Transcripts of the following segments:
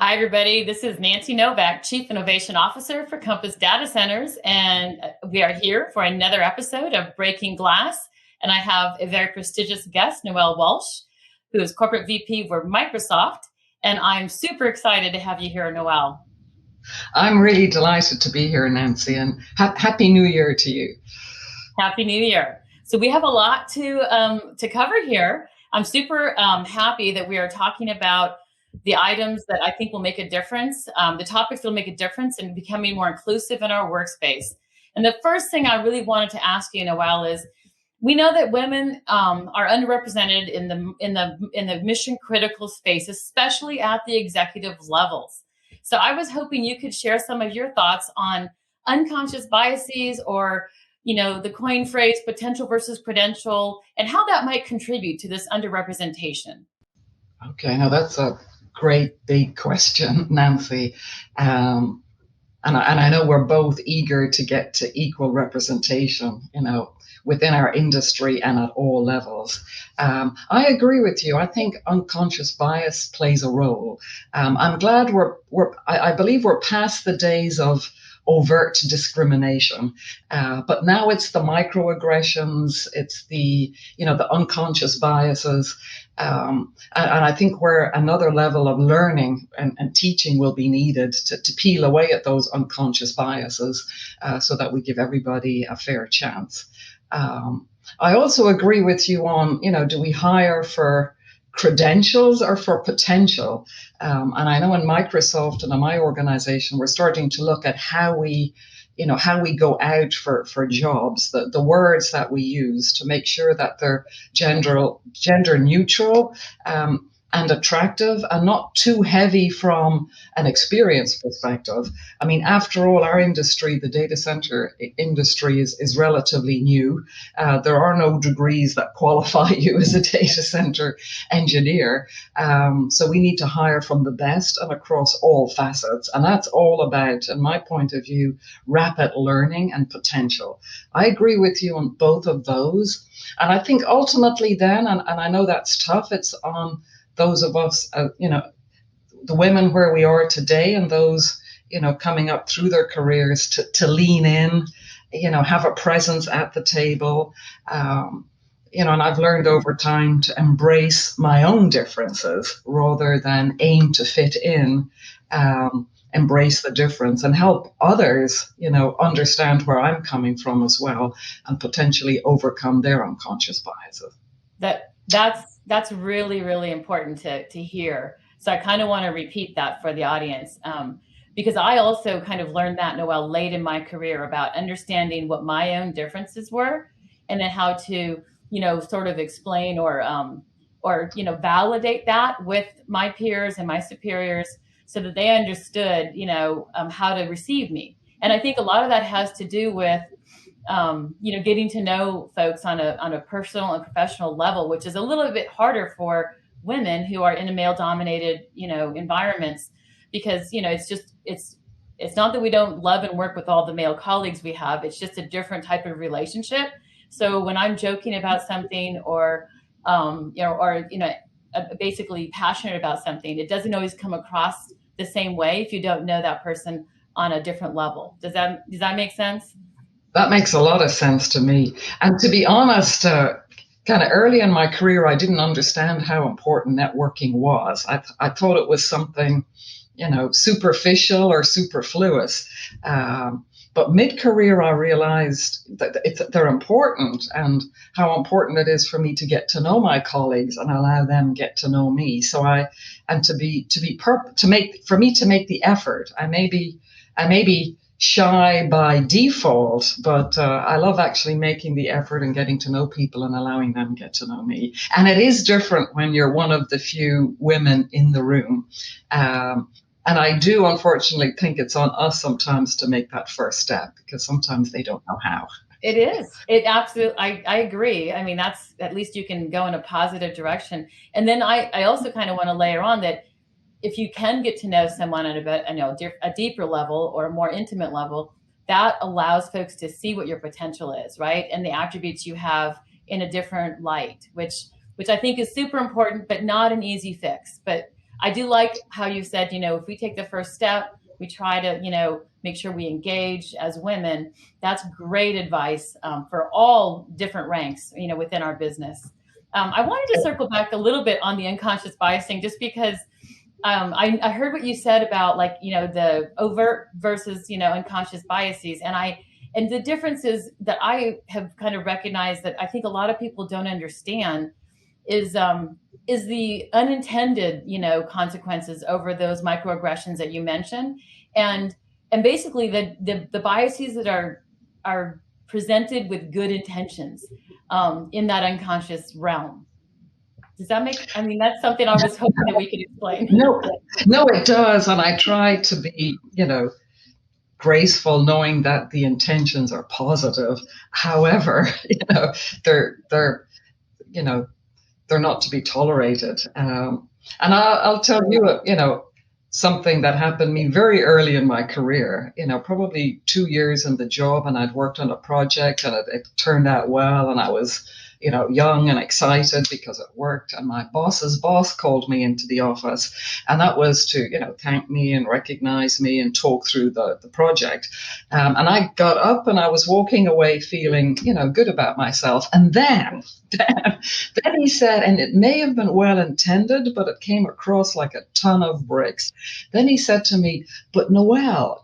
Hi, everybody. This is Nancy Novak, Chief Innovation Officer for Compass Datacenters, and we are here for another episode of Breaking Glass. And I have a very prestigious guest, Noelle Walsh, who is Corporate VP for Microsoft. And I'm super excited to have you here, Noelle. I'm really delighted to be here, Nancy, and Happy New Year to you. Happy New Year. So we have a lot to cover here. I'm super happy that we are talking about the items that I think will make a difference, the topics that will make a difference in becoming more inclusive in our workspace. And the first thing I really wanted to ask you, Noelle, is we know that women are underrepresented in the mission critical space, especially at the executive levels. So I was hoping you could share some of your thoughts on unconscious biases, or the coin phrase potential versus credential, and how that might contribute to this underrepresentation. Okay, now that's a great big question, Nancy. And I know we're both eager to get to equal representation, within our industry and at all levels. I agree with you. I think unconscious bias plays a role. I'm glad I believe we're past the days of overt discrimination, but now it's the microaggressions, it's the unconscious biases. And I think where another level of learning and teaching will be needed to peel away at those unconscious biases, so that we give everybody a fair chance. I also agree with you on, do we hire for credentials or for potential? And I know in Microsoft and in my organization, we're starting to look at how we go out for jobs, the words that we use to make sure that they're gender neutral, and attractive, and not too heavy from an experience perspective. I mean, after all, our industry, the data center industry, is relatively new. There are no degrees that qualify you as a data center engineer. So we need to hire from the best and across all facets. And that's all about, in my point of view, rapid learning and potential. I agree with you on both of those. And I think ultimately then, and I know that's tough, it's on those of us, the women where we are today, and those, coming up through their careers to lean in, have a presence at the table. And I've learned over time to embrace my own differences rather than aim to fit in, embrace the difference and help others, understand where I'm coming from as well, and potentially overcome their unconscious biases. That's really, really important to hear. So I kind of want to repeat that for the audience, because I also kind of learned that, Noelle, late in my career, about understanding what my own differences were, and then how to, sort of explain or validate that with my peers and my superiors, so that they understood, how to receive me. And I think a lot of that has to do with getting to know folks on a personal and professional level, which is a little bit harder for women who are in a male dominated, environments, because, it's not that we don't love and work with all the male colleagues we have. It's just a different type of relationship. So when I'm joking about something, or, basically passionate about something, it doesn't always come across the same way if you don't know that person on a different level. Does that make sense? That makes a lot of sense to me. And to be honest, kind of early in my career, I didn't understand how important networking was. I thought it was something, superficial or superfluous. But mid-career, I realized that they're important, and how important it is for me to get to know my colleagues and allow them get to know me. So for me to make the effort. I may be shy by default, but I love actually making the effort and getting to know people and allowing them get to know me. And it is different when you're one of the few women in the room. And I do, unfortunately, think it's on us sometimes to make that first step, because sometimes they don't know how. It is. It absolutely. I agree. I mean, that's, at least you can go in a positive direction. And then I also kind of want to layer on that if you can get to know someone at a deeper level or a more intimate level, that allows folks to see what your potential is, right? And the attributes you have in a different light, which I think is super important, but not an easy fix. But I do like how you said, if we take the first step, we try to, make sure we engage as women. That's great advice for all different ranks, within our business. I wanted to circle back a little bit on the unconscious biasing, just because I heard what you said about, like, the overt versus, unconscious biases. And the differences that I have kind of recognized that I think a lot of people don't understand is the unintended, consequences over those microaggressions that you mentioned. And basically the biases that are presented with good intentions in that unconscious realm. Does that make, I mean, that's something I was hoping that we could explain. No, no, it does. And I try to be, graceful, knowing that the intentions are positive. However, they're, you know, they're not to be tolerated. And I'll tell you, something that happened to me very early in my career, probably 2 years in the job, and I'd worked on a project and it turned out well. And I was, young and excited because it worked. And my boss's boss called me into the office, and that was to, thank me and recognize me and talk through the project. And I got up and I was walking away feeling, good about myself. And then he said, and it may have been well intended, but it came across like a ton of bricks. Then he said to me, "But Noelle,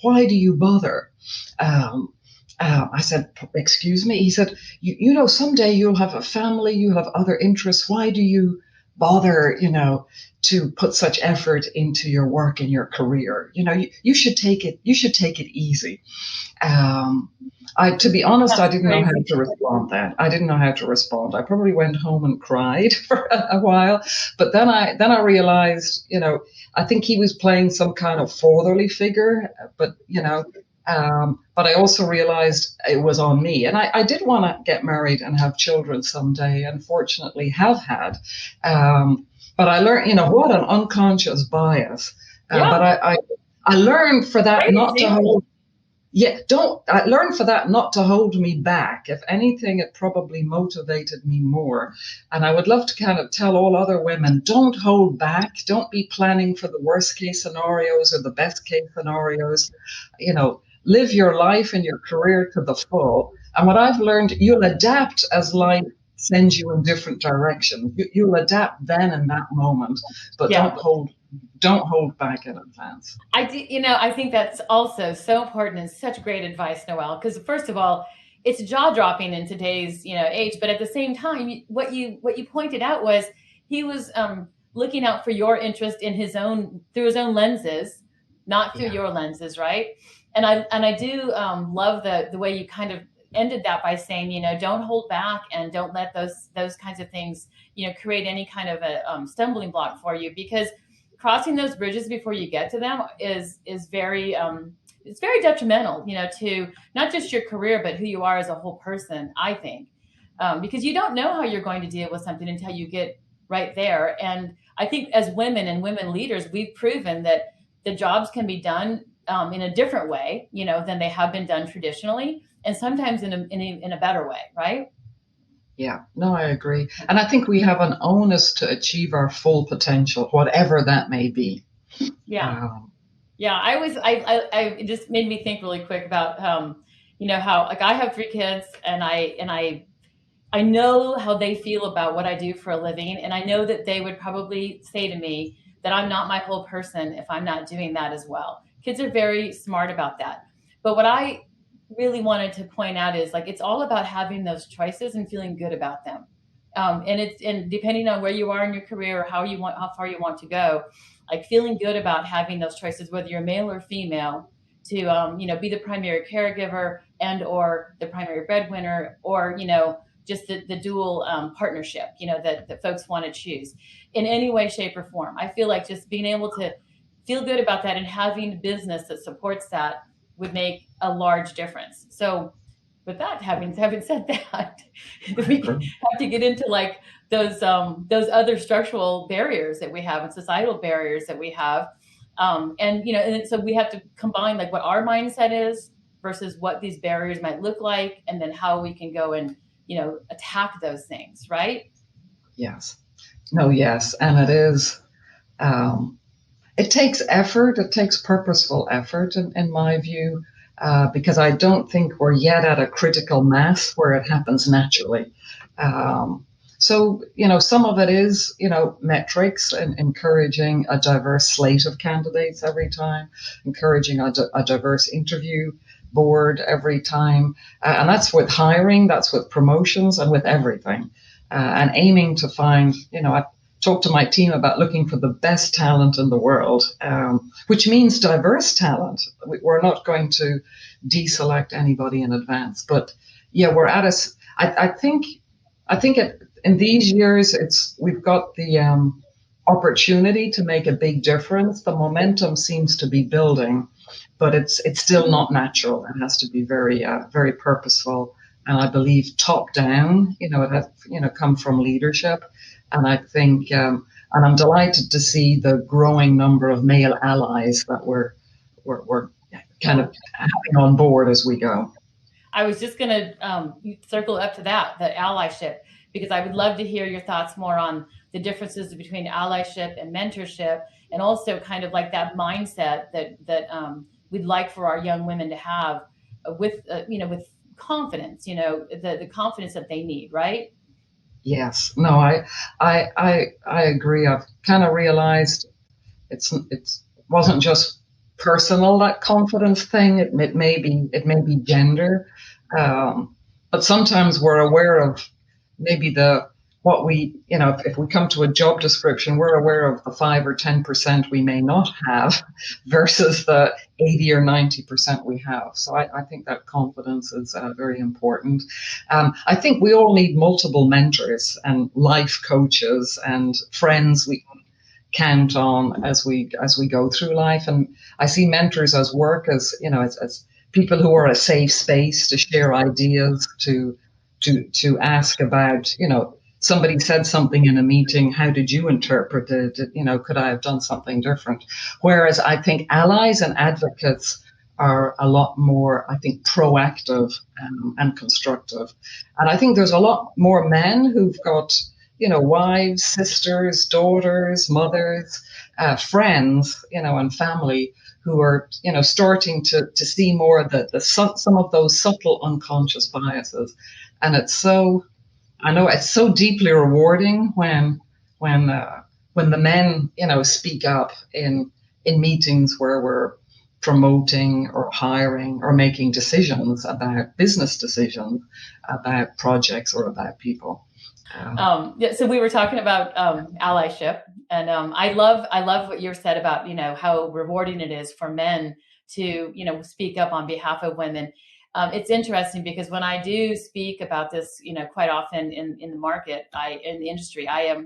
why do you bother?" I said, "Excuse me?" He said, someday you'll have a family, you'll have other interests. Why do you bother, to put such effort into your work and your career? You should take it easy. To be honest, I That's didn't know how crazy. to respond then. I didn't know how to respond. I probably went home and cried for a while. But then I realized, I think he was playing some kind of fatherly figure, but I also realized it was on me. And I did want to get married and have children someday, and fortunately have had. But I learned, what an unconscious bias. Yeah. But I learned for that Great not to example. hold. Yeah, don't. I learned for that not to hold me back. If anything, it probably motivated me more. And I would love to kind of tell all other women, don't hold back. Don't be planning for the worst case scenarios or the best case scenarios. Live your life and your career to the full. And what I've learned, you'll adapt as life sends you in different directions. You'll adapt then in that moment, but Yeah. don't hold back in advance. I do, I think that's also so important and such great advice, Noelle, because first of all, it's jaw dropping in today's, age. But at the same time, what you pointed out was he was looking out for your interest in through his own lenses, not through Yeah. your lenses, right? And I do love the way you kind of ended that by saying, don't hold back and don't let those kinds of things, create any kind of a stumbling block for you, because crossing those bridges before you get to them is very it's very detrimental, to not just your career but who you are as a whole person, I think, because you don't know how you're going to deal with something until you get right there. And I think as women and women leaders, we've proven that the jobs can be done in a different way, than they have been done traditionally, and sometimes in a better way, right? Yeah, no, I agree. And I think we have an onus to achieve our full potential, whatever that may be. Yeah. Um, Yeah, it just made me think really quick about how, like, I have 3 kids, and I know how they feel about what I do for a living, and I know that they would probably say to me that I'm not my whole person if I'm not doing that as well. Kids are very smart about that. But what I really wanted to point out is, like, it's all about having those choices and feeling good about them. And depending on where you are in your career, or how far you want to go, like, feeling good about having those choices, whether you're male or female, to be the primary caregiver and or the primary breadwinner, or just the dual partnership, that folks want to choose in any way, shape, or form. I feel like just being able to feel good about that and having a business that supports that would make a large difference. So, with that, having said that, I we agree. have to get into, like, those other structural barriers that we have and societal barriers that we have, and so we have to combine, like, what our mindset is versus what these barriers might look like, and then how we can go and attack those things, right? Yes. No, yes. And it is. Um, it takes effort. It takes purposeful effort, in my view, because I don't think we're yet at a critical mass where it happens naturally. Um, so, some of it is, metrics and encouraging a diverse slate of candidates every time, encouraging a diverse interview board every time. And that's with hiring, that's with promotions, and with everything. And aiming to find, I talk to my team about looking for the best talent in the world, which means diverse talent. We're not going to deselect anybody in advance, but yeah, we're at a. I think in these years, we've got the opportunity to make a big difference. The momentum seems to be building, but it's still not natural. It has to be very purposeful, and I believe top down. It has come from leadership, and I think and I'm delighted to see the growing number of male allies that we're kind of having on board as we go. I was just going to circle up to that, the allyship, because I would love to hear your thoughts more on the differences between allyship and mentorship, and also kind of like that mindset that we'd like for our young women to have with with confidence, the confidence that they need, right? Yes, no, I agree. I've kind of realized it's wasn't just personal, that confidence thing. It may be gender, but sometimes we're aware of maybe the what we if we come to a job description, we're aware of the 5 or 10% we may not have versus the 80 or 90% we have. So I think that confidence is very important. I think we all need multiple mentors and life coaches and friends we count on as we go through life. And I see mentors as work as people who are a safe space to share ideas, to ask about, somebody said something in a meeting, how did you interpret it? Could I have done something different? Whereas I think allies and advocates are a lot more, I think, proactive and constructive. And I think there's a lot more men who've got wives, sisters, daughters, mothers, friends, and family who are, starting to see more of some of those subtle unconscious biases. And I know it's so deeply rewarding when when the men, speak up in meetings where we're promoting or hiring or making decisions about business decisions, about projects or about people. Yeah, so we were talking about allyship, and I love what you said about how rewarding it is for men to speak up on behalf of women. It's interesting because when I do speak about this, quite often in the market, in the industry, I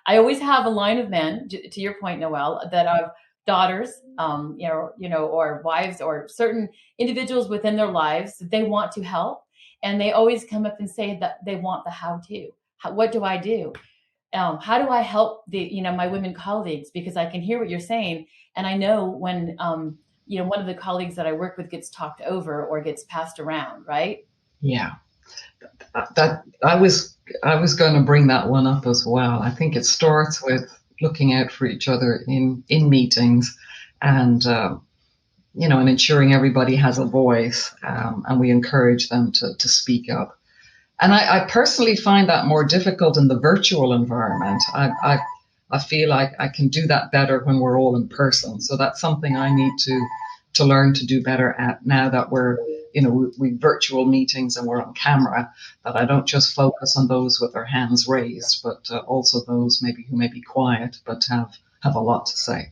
always have a line of men, to your point, Noelle, that have daughters, or wives, or certain individuals within their lives that they want to help, and they always come up and say that they want the how to. What do I do? How do I help my women colleagues? Because I can hear what you're saying, and I know when one of the colleagues that I work with gets talked over or gets passed around, right? Yeah, that I was going to bring that one up as well. I think it starts with looking out for each other in meetings, and and ensuring everybody has a voice, and we encourage them to speak up. And I personally find that more difficult in the virtual environment. I feel like I can do that better when we're all in person. So that's something I need to learn to do better at now that we're, we virtual meetings and we're on camera, that I don't just focus on those with their hands raised, but also those maybe who may be quiet but have a lot to say.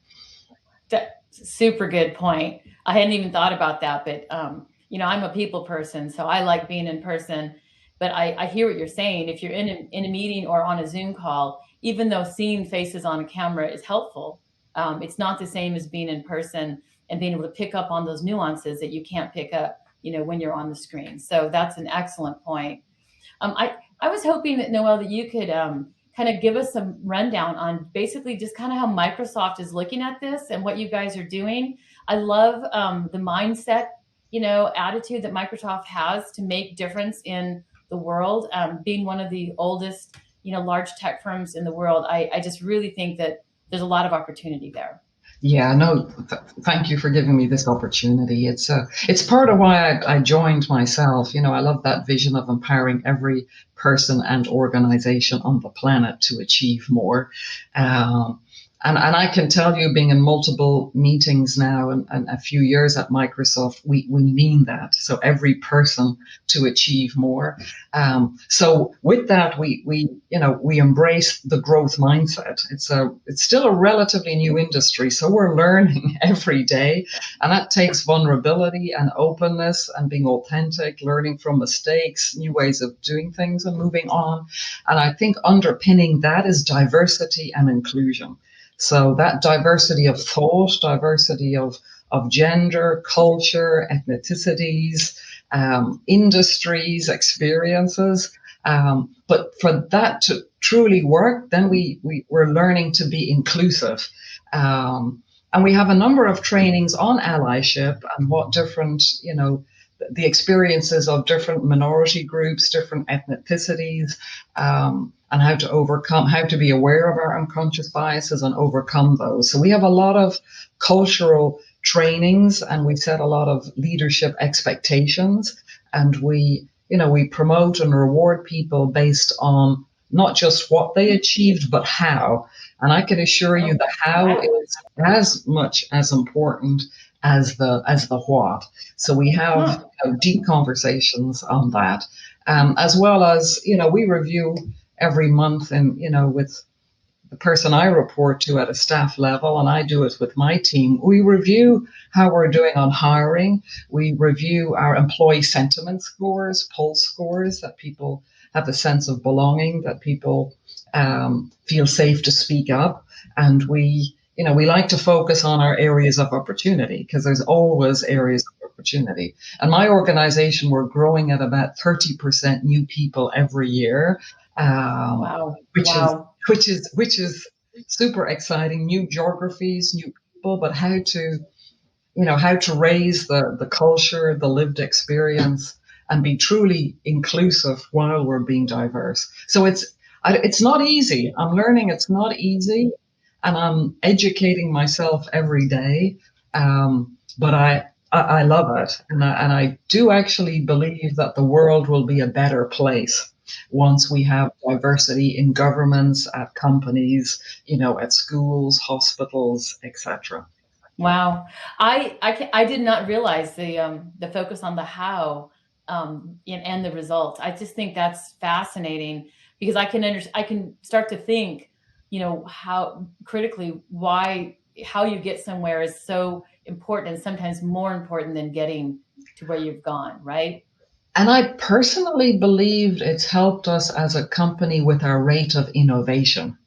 Super good point. I hadn't even thought about that, but I'm a people person, so I like being in person. But I hear what you're saying. If you're in a meeting or on a Zoom call, even though seeing faces on a camera is helpful, it's not the same as being in person and being able to pick up on those nuances that you can't pick up, when you're on the screen. So that's an excellent point. I was hoping that Noelle, that you could kind of give us some rundown on basically just kind of how Microsoft is looking at this and what you guys are doing. I love the mindset, attitude that Microsoft has to make difference in the world. Being one of the oldest, large tech firms in the world, I just really think that there's a lot of opportunity there. Yeah, no, thank you for giving me this opportunity. It's part of why I joined myself. You know, I love that vision of empowering every person and organization on the planet to achieve more. Um, and I can tell you, being in multiple meetings now and a few years at Microsoft, we mean that. So every person to achieve more. So with that, we embrace the growth mindset. It's still a relatively new industry, so we're learning every day, and that takes vulnerability and openness and being authentic, learning from mistakes, new ways of doing things, and moving on. And I think underpinning that is diversity and inclusion. So that diversity of thought, diversity of gender, culture, ethnicities, industries, experiences. But for that to truly work, then we're learning to be inclusive. And we have a number of trainings on allyship and what different, the experiences of different minority groups, different ethnicities, and how to be aware of our unconscious biases and overcome those. So we have a lot of cultural trainings, and we set a lot of leadership expectations, and we promote and reward people based on not just what they achieved, but how. And I can assure you the how is as much as important as the what. So we have deep conversations on that, as well as we review every month, and with the person I report to at a staff level, and I do it with my team. We review how we're doing on hiring. We review our employee sentiment scores, pulse scores, that people have a sense of belonging, that people feel safe to speak up. And we like to focus on our areas of opportunity, because there's always areas of opportunity. And my organization, we're growing at about 30% new people every year. Wow. Which is Wow. which is super exciting. New geographies, new people, but how to raise the culture, the lived experience, and be truly inclusive while we're being diverse. So it's not easy. I'm learning it's not easy, and I'm educating myself every day. But I love it, and I do actually believe that the world will be a better place once we have diversity in governments, at companies, at schools, hospitals, etc. Wow. I did not realize the focus on the how and the results. I just think that's fascinating because I can start to think, how critically why how you get somewhere is so important and sometimes more important than getting to where you've gone, right? And I personally believe it's helped us as a company with our rate of innovation,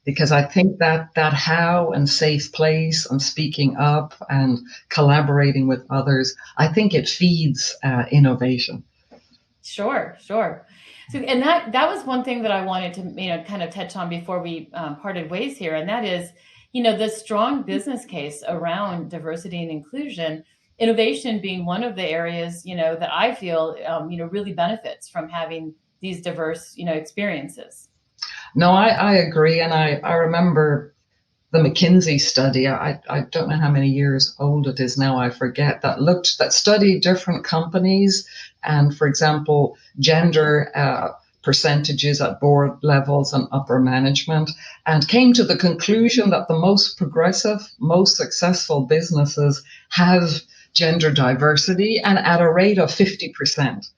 because I think that how and safe place and speaking up and collaborating with others, I think it feeds innovation. Sure, sure. So, and that was one thing that I wanted to kind of touch on before we parted ways here, and that is, the strong business case around diversity and inclusion, innovation being one of the areas that I feel really benefits from having these diverse experiences. No, I agree. And I remember the McKinsey study. I don't know how many years old it is now, I forget, that studied different companies and, for example, gender percentages at board levels and upper management, and came to the conclusion that the most progressive, most successful businesses have gender diversity, and at a rate of 50%.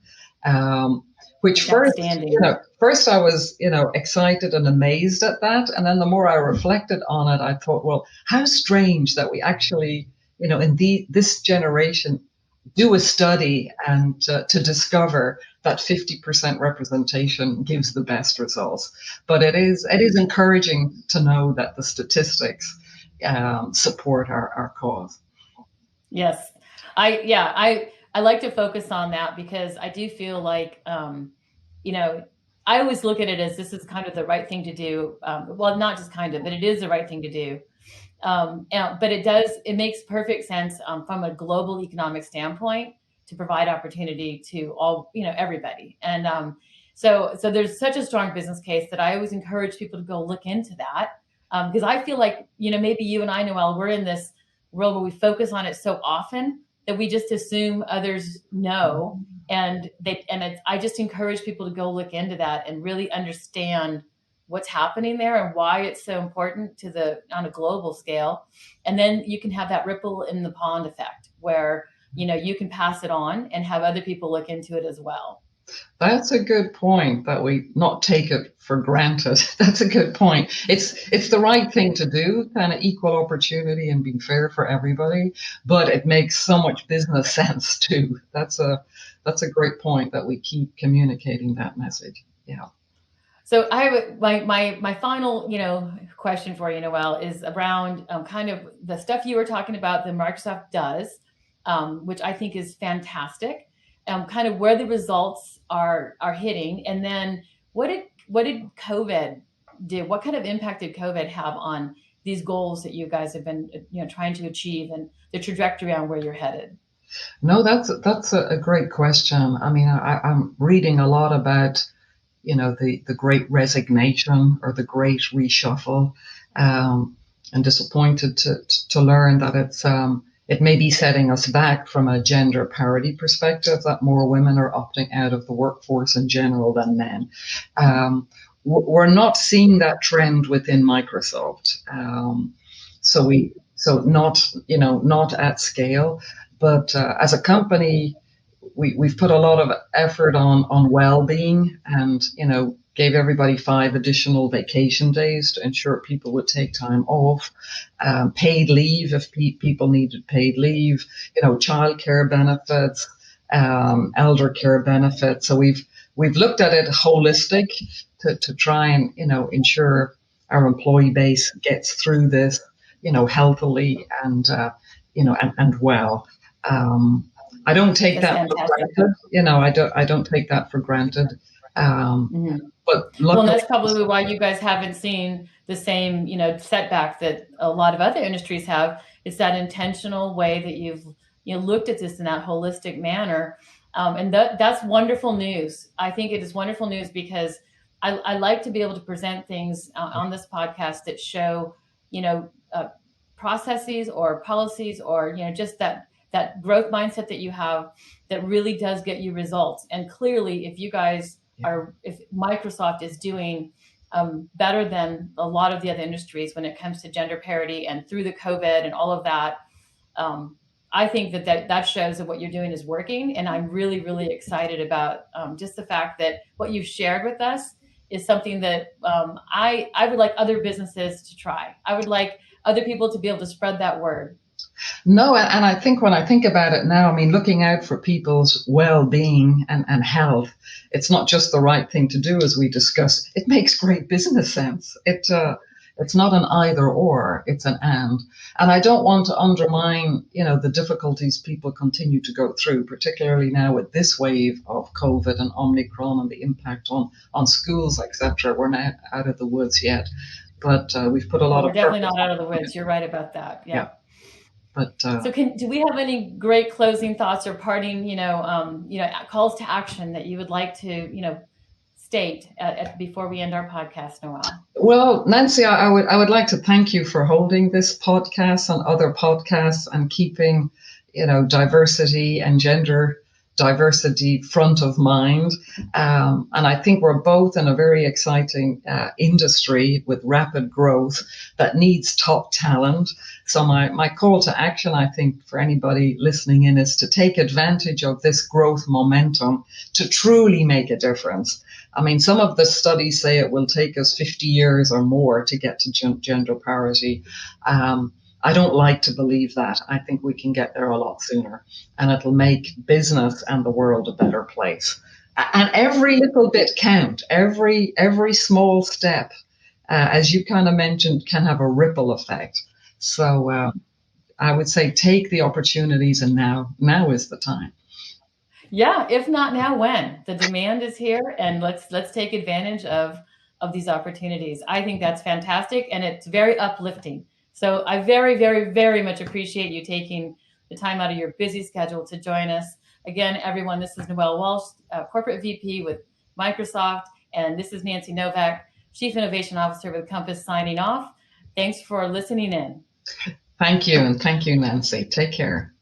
Um, which Outstanding. first I was, excited and amazed at that. And then the more I reflected on it, I thought, well, how strange that we actually, in this generation do a study and to discover that 50% representation gives the best results. But it is encouraging to know that the statistics support our cause. Yes. I like to focus on that because I do feel like you know, I always look at it as this is kind of the right thing to do. Well, not just kind of, but it is the right thing to do. But it makes perfect sense from a global economic standpoint to provide opportunity to all, everybody. And so there's such a strong business case that I always encourage people to go look into that. Because I feel like, maybe you and I, Noelle, we're in this world where we focus on it so often that we just assume others know. I just encourage people to go look into that and really understand what's happening there and why it's so important on a global scale. And then you can have that ripple in the pond effect where, you can pass it on and have other people look into it as well. That's a good point that we not take it for granted. That's a good point. It's the right thing to do, kind of equal opportunity and being fair for everybody, but it makes so much business sense too. That's a great point that we keep communicating that message. Yeah. So I have my final question for you, Noelle, is around kind of the stuff you were talking about that Microsoft does, which I think is fantastic. Kind of where the results are hitting, and then what did COVID do? What kind of impact did COVID have on these goals that you guys have been trying to achieve and the trajectory on where you're headed? No, that's a great question. I mean, I'm reading a lot about the great resignation or the great reshuffle, and disappointed to learn that it may be setting us back from a gender parity perspective, that more women are opting out of the workforce in general than men. We're not seeing that trend within Microsoft. Not at scale, but as a company, we've put a lot of effort on well-being, and gave everybody 5 additional vacation days to ensure people would take time off, paid leave if people needed paid leave, childcare benefits, elder care benefits. So we've looked at it holistic to try and ensure our employee base gets through this healthily and well. I don't take That's that for fantastic. granted. I don't take that for granted. Um, Hmm. but Well, and luckily, that's probably why you guys haven't seen the same, setback that a lot of other industries have. It's that intentional way that you've looked at this in that holistic manner, and that's wonderful news. I think it is wonderful news because I like to be able to present things on this podcast that show, you know, uh, processes or policies or just that growth mindset that you have that really does get you results. And clearly, if Microsoft is doing better than a lot of the other industries when it comes to gender parity and through the COVID and all of that, um, I think that shows that what you're doing is working. And I'm really, really excited about just the fact that what you've shared with us is something that I would like other businesses to try. I would like other people to be able to spread that word. no, and I think when I think about it now, I mean, looking out for people's well-being and health, it's not just the right thing to do, as we discussed. It makes great business sense. It's not an either or, it's an and I don't want to undermine the difficulties people continue to go through, particularly now with this wave of COVID and Omicron and the impact on schools, etc. We're not out of the woods yet, but we've put a Well, lot we're of definitely purpose not out of the on woods. it. You're right about that. Yeah, Yeah. but So do we have any great closing thoughts or parting, calls to action that you would like to, state before we end our podcast, Noelle? well, Nancy, I would like to thank you for holding this podcast and other podcasts and keeping diversity and gender diversity front of mind. And I think we're both in a very exciting industry with rapid growth that needs top talent. So my call to action, I think, for anybody listening in is to take advantage of this growth momentum to truly make a difference. I mean, some of the studies say it will take us 50 years or more to get to gender parity. I don't like to believe that. I think we can get there a lot sooner, and it'll make business and the world a better place. And every little bit count. Every small step, as you kind of mentioned, can have a ripple effect. So I would say take the opportunities, and now is the time. Yeah, if not now, when? The demand is here, and let's take advantage of these opportunities. I think that's fantastic, and it's very uplifting. So I very, very, very much appreciate you taking the time out of your busy schedule to join us. Again, everyone, this is Noelle Walsh, Corporate VP with Microsoft, and this is Nancy Novak, Chief Innovation Officer with Compass, signing off. Thanks for listening in. Thank you, and thank you, Nancy. Take care.